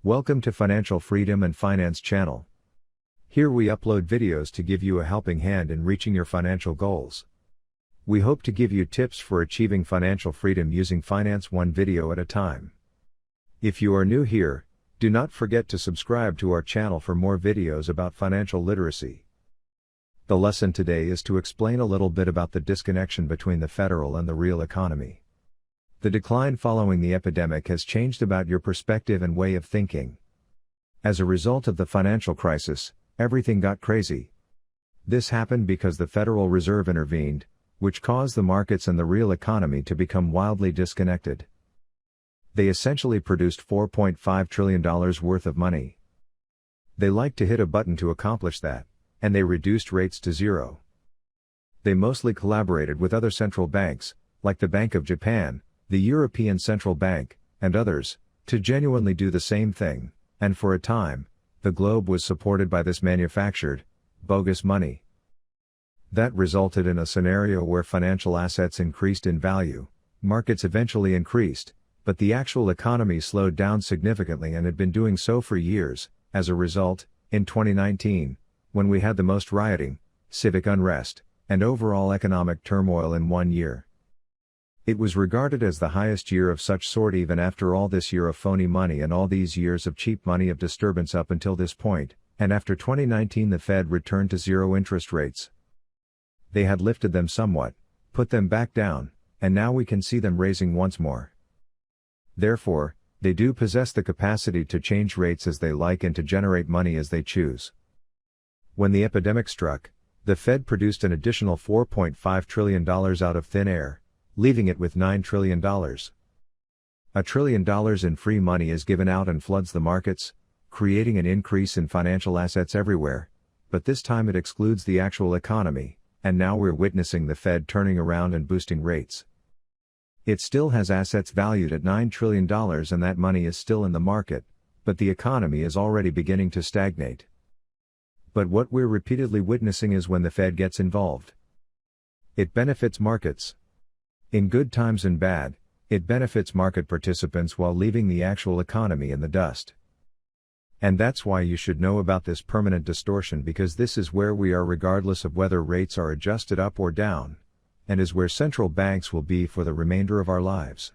Welcome to Financial Freedom and Finance channel. Here we upload videos to give you a helping hand in reaching your financial goals. We hope to give you tips for achieving financial freedom using finance one video at a time. If you are new here, do not forget to subscribe to our channel for more videos about financial literacy. The lesson today is to explain a little bit about the disconnection between the federal and the real economy. The decline following the epidemic has changed about your perspective and way of thinking. As a result of the financial crisis, everything got crazy. This happened because the Federal Reserve intervened, which caused the markets and the real economy to become wildly disconnected. They essentially produced $4.5 trillion worth of money. They liked to hit a button to accomplish that, and they reduced rates to zero. They mostly collaborated with other central banks, like the Bank of Japan, the European Central Bank, and others, to genuinely do the same thing, and for a time, the globe was supported by this manufactured, bogus money. That resulted in a scenario where financial assets increased in value, markets eventually increased, but the actual economy slowed down significantly and had been doing so for years. As a result, in 2019, when we had the most rioting, civic unrest, and overall economic turmoil in 1 year. It was regarded as the highest year of such sort even after all this year of phony money and all these years of cheap money of disturbance up until this point, and after 2019 the Fed returned to zero interest rates. They had lifted them somewhat, put them back down, and now we can see them raising once more. Therefore, they do possess the capacity to change rates as they like and to generate money as they choose. When the epidemic struck, the Fed produced an additional $4.5 trillion out of thin air, leaving it with $9 trillion. $1 trillion in free money is given out and floods the markets, creating an increase in financial assets everywhere, but this time it excludes the actual economy, and now we're witnessing the Fed turning around and boosting rates. It still has assets valued at $9 trillion and that money is still in the market, but the economy is already beginning to stagnate. But what we're repeatedly witnessing is when the Fed gets involved, it benefits markets. In good times and bad, it benefits market participants while leaving the actual economy in the dust. And that's why you should know about this permanent distortion, because this is where we are regardless of whether rates are adjusted up or down, and is where central banks will be for the remainder of our lives.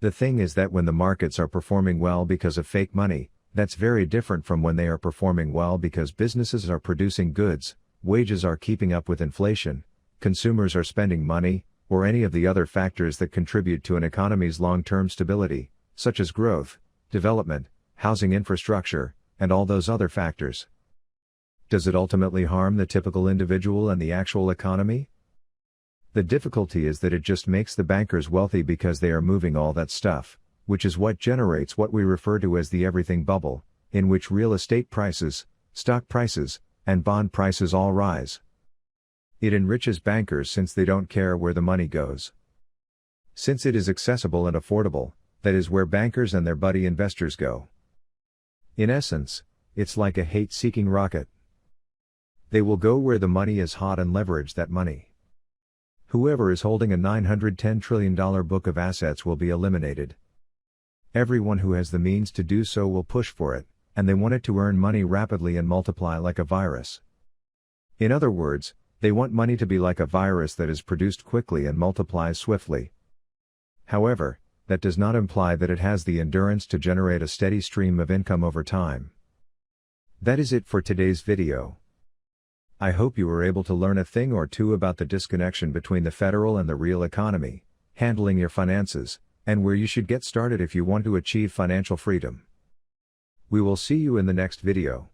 The thing is that when the markets are performing well because of fake money, that's very different from when they are performing well because businesses are producing goods, wages are keeping up with inflation, consumers are spending money, or any of the other factors that contribute to an economy's long-term stability, such as growth, development, housing infrastructure, and all those other factors. Does it ultimately harm the typical individual and the actual economy? The difficulty is that it just makes the bankers wealthy because they are moving all that stuff, which is what generates what we refer to as the everything bubble, in which real estate prices, stock prices, and bond prices all rise. It enriches bankers since they don't care where the money goes. Since it is accessible and affordable, that is where bankers and their buddy investors go. In essence, it's like a hate-seeking rocket. They will go where the money is hot and leverage that money. Whoever is holding a $910 trillion book of assets will be eliminated. Everyone who has the means to do so will push for it, and they want it to earn money rapidly and multiply like a virus. In other words, they want money to be like a virus that is produced quickly and multiplies swiftly. However, that does not imply that it has the endurance to generate a steady stream of income over time. That is it for today's video. I hope you were able to learn a thing or two about the disconnection between the federal and the real economy, handling your finances, and where you should get started if you want to achieve financial freedom. We will see you in the next video.